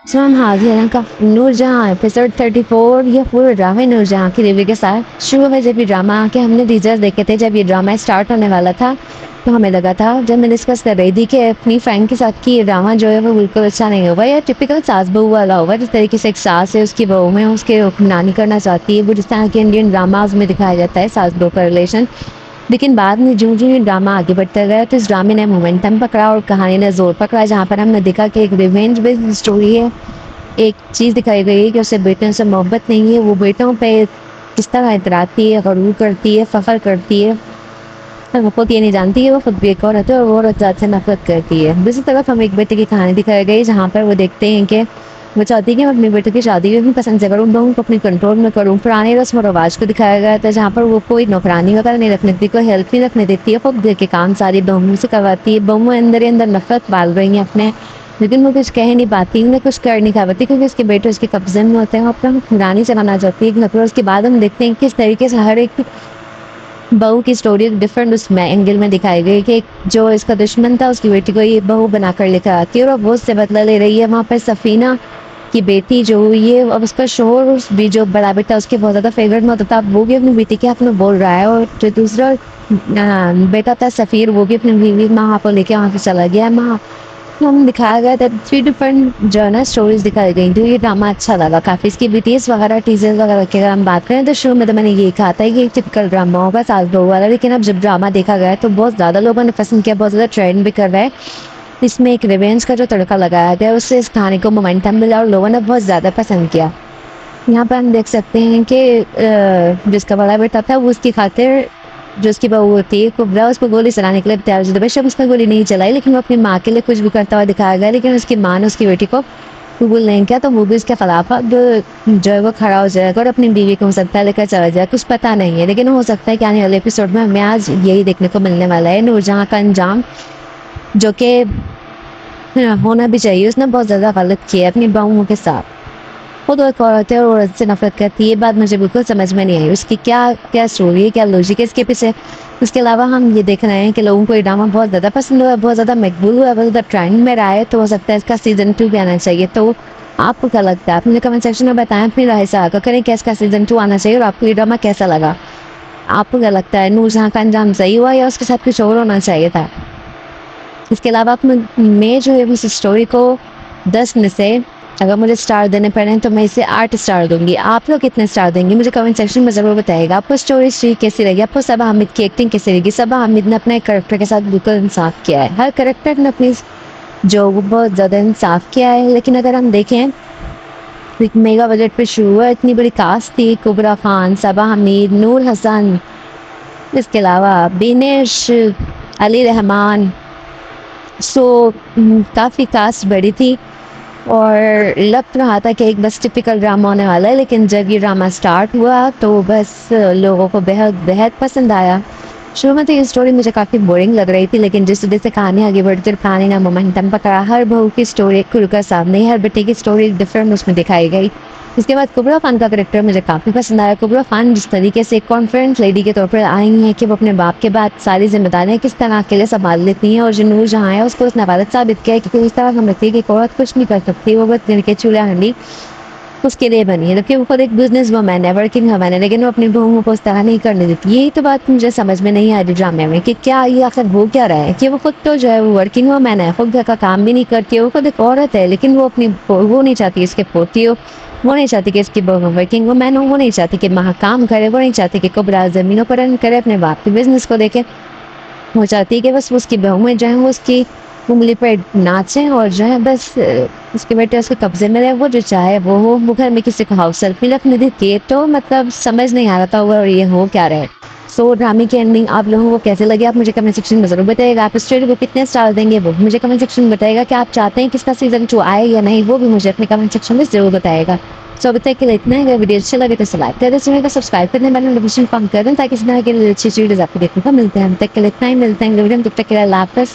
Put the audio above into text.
सो हम हाजिर हैं का नूरजहाँ एपिसोड 34। ये पूरा ड्रामा नूरजहाँ की रिव्यू के साथ शुरू में जब ये ड्रामा आके हमने टीजर देखे थे, जब ये ड्रामा स्टार्ट होने वाला था तो हमें लगा था, जब मैं डिस्कस कर रही थी कि अपनी फ्रेंड के साथ कि ये ड्रामा जो है वो बिल्कुल अच्छा नहीं होगा, या टिपिकल सास बहू वाला होगा। जिस तरीके से एक सास है उसकी बहू में उसके नानी करना चाहती है, वो जिस तरह के इंडियन ड्रामाज में दिखाया जाता है सास बहू का रिलेशन। लेकिन बाद में जो ये ड्रामा आगे बढ़ता गया तो इस ड्रामे ने मोमेंटम पकड़ा और कहानी ने जोर पकड़ा, जहाँ पर हमने देखा कि एक रिवेंज बेस्ड स्टोरी है। एक चीज़ दिखाई गई है कि उसे बेटों से मोहब्बत नहीं है, वो बेटों पे किस तरह इतराती है, गरूर करती है, फखर करती है। और वो खुद ये नहीं जानती है वो खुद भी एक औरत है और वो औरत ज़ात से नफरत करती है। दूसरी तरफ हमें एक बेटे की कहानी दिखाई गई, जहाँ पर वो देखते हैं कि वो चाहती है कि मैं अपने बेटे की शादी भी अपनी पसंद से करूँ, बहू को अपने कंट्रोल में करूँ। पुराने रस्म और रवाज को दिखाया गया था, जहाँ पर वो कोई नौकरानी वगैरह नहीं रखने देती, कोई हेल्प नहीं रखने देती है, खुद घर के काम सारी बहू से करवाती है। बहू अंदर ही अंदर नफरत पाल रही है अपने, लेकिन वो कुछ कह नहीं पाती, उन्हें कुछ कर नहीं पाती क्योंकि उसके बेटे उसके कब्जे में होते हैं। वो अपना हुक्मरानी चलाना चाहती है। फिर उसके बाद हम देखते हैं किस तरीके से हर एक बहू की स्टोरी डिफरेंट उस एंगल में दिखाई गई कि जो इसका दुश्मन था उसकी बेटी को ये बहू बनाकर लेकर आती है और वो उससे बदला ले रही है। वहाँ पर सफीना की बेटी जो हुई है, अब उसका शोहर उस भी जो बड़ा बेटा उसके बहुत ज़्यादा फेवरेट में होता था, वो भी अपनी बेटी के हक में बोल रहा है। और जो दूसरा बेटा था सफ़ीर, वो भी अपनी बीवी माँ को लेके वहाँ से चला गया। माँ हम दिखाया गया था, थ्री डिफरेंट जो है ना स्टोरीज दिखाई गई थी। ये ड्रामा अच्छा लगा काफ़ी। इसकी बीटीएस वगैरह टीजर्स वगैरह की अगर हम बात करें तो शुरू में तो मैंने ये कहा था कि एक टिपिकल ड्रामा होगा सास बहू वाला, लेकिन अब जब ड्रामा देखा गया तो बहुत ज़्यादा लोगों ने पसंद किया, बहुत ज़्यादा ट्रेंड भी कर रहा है। इसमें एक रिवेंज का जो तड़का लगाया गया उससे इस कहानी को मोमेंटम मिला और लोगों ने बहुत ज़्यादा पसंद किया। यहाँ पर हम देख सकते हैं कि जिसका बड़ा बेटा था वो उसकी खातिर जो उसकी बहू होती है कुबरा, उसको गोली चलाने के लिए तैयार हो जाती है। उसने गोली नहीं चलाई, लेकिन वो अपनी माँ के लिए कुछ भी करता हुआ दिखाया गया, लेकिन उसकी माँ ने उसकी बेटी को कबूल नहीं किया, तो वो भी उसके खिलाफ अब जो है वो खड़ा हो जाएगा और अपनी बीवी को हो सकता है लेकर चला जाए। कुछ पता नहीं है, लेकिन हो सकता है कि आने वाले एपिसोड में हमें आज यही देखने को मिलने वाला है। नूरजहाँ का अंजाम जो कि होना भी चाहिए, उसने बहुत ज़्यादा गलत किया है अपनी बहुओं के साथ। वो तो एक औरत है और औरत से नफरत करती है, ये बात मुझे बिल्कुल समझ में नहीं आई। उसकी क्या क्या स्टोरी है, क्या लॉजिक है इसके पीछे। उसके अलावा हम ये देख रहे हैं कि लोगों को ये ड्रामा बहुत ज़्यादा पसंद हुआ है, बहुत ज़्यादा मकबूल हुआ है, बहुत ज़्यादा ट्रेंड में रहा है, तो हो सकता है इसका सीजन 2 भी आना चाहिए। तो आपको क्या लगता है, आप मुझे कमेंट सेक्शन में बताएं, अपनी राय से आकर करें कि इसका सीजन 2 आना चाहिए और आपको ये ड्रामा कैसा लगा। आपको क्या लगता है, नूरजहाँ का अंजाम सही हुआ या उसके साथ कुछ और होना चाहिए था। इसके अलावा आप मैं जो है उस स्टोरी को 10 में से अगर मुझे स्टार देने पड़े तो मैं इसे 8 स्टार दूंगी। आप लोग कितने स्टार देंगे मुझे कमेंट सेक्शन में ज़रूर बताइएगा। आपको स्टोरी कैसी लगी, आपको सबा हामिद की एक्टिंग कैसी लगी। सबा हामिद ने अपने करेक्टर के साथ बिल्कुल इंसाफ किया है, हर करेक्टर ने अपनी जो वो बहुत ज़्यादा इंसाफ किया है। लेकिन अगर हम देखें एक मेगा बजट पे शुरू हुआ, इतनी बड़ी कास्ट थी, कुबरा खान, सबा हमीद, नूर हसन, इसके अलावा बिनेश, अली रहमान। सो काफ़ी कास्ट बड़ी थी और लग रहा था कि एक बस टिपिकल ड्रामा होने वाला है, लेकिन जब ये ड्रामा स्टार्ट हुआ तो बस लोगों को बेहद बेहद पसंद आया। शुरू में तो ये स्टोरी मुझे काफ़ी बोरिंग लग रही थी, लेकिन जिस वजह से कहानी आगे बढ़ती कहानी ना मोमेंटम पकड़ा, हर बहू की स्टोरी खुलकर सामने, हर बेटे की स्टोरी डिफरेंट उसमें दिखाई गई। इसके बाद कुबरा खान का करेक्टर मुझे काफ़ी पसंद आया। कुबरा खान जिस तरीके से कॉन्फिडेंट लेडी के तौर पर आई हैं कि वो अपने बाप के बाद सारी जिम्मेदारियां किस तरह अकेले संभाल लेती हैं, और जो नूर जहाँ है उसको उसने अदालत साबित किया है कि इस तरह हम रखती है कि एक औरत कुछ नहीं कर सकती, वो बस दिन के चूल्हा हंडी उसके लिए बनी है, जबकि वो खुद एक बिजनेस वुमैन है, वर्किंग वुमैन है, लेकिन वो अपनी बहू को उस तरह नहीं करने देती। यही तो बात मुझे समझ में नहीं आ रही ड्रामे में कि क्या ये आखिर वो क्या रहा है कि वो खुद तो जो है वो वर्किंग वुमैन है, खुद घर का काम भी नहीं करती है, वो खुद एक औरत है, लेकिन वो अपनी वो नहीं चाहती इसके पोती हो, वो नहीं चाहती कि इसकी बहू वर्किंग वुमैन हो, वो नहीं चाहती कि वहाँ काम करे, वो नहीं चाहती कि कुबरा ज़मीनों पर रन करे, अपने बाप के बिजनेस को देखे। वो चाहती है कि बस उसकी बहुएं जो हैं वो उसकी उंगली पर नाचें और जो है बस उसके बेटे उसके कब्जे में रहे, वो जो चाहे वो हो। वो घर में किसी को हाउस हेल्प भी रखने देती है, तो मतलब समझ नहीं आ रहा था और ये हो क्या रहे। सो ड्रामे की एंडिंग आप लोगों को कैसे लगे आप मुझे कमेंट सेक्शन में ज़रूर बताइएगा। आप स्टोरी को कितने स्टार देंगे वो मुझे कमेंट सेक्शन में बताइएगा। कि आप चाहते हैं कि इसका सीजन 2 आए या नहीं, वो भी मुझे अपने कमेंट सेक्शन में ज़रूर बताइएगा। सो अभी तक के लिए इतना है। अगर वीडियो अच्छा लगे तो लाइक कर दें, चैनल को सब्सक्राइब करने वाले नोटिफिकेशन कम कर दें ताकि इस तरह के अच्छी वीडियोस आपको देखने को मिलते हैं। अभी तक के लिए इतना ही, मिलते हैं तब तक के लिए अल्लाह हाफ़िज़।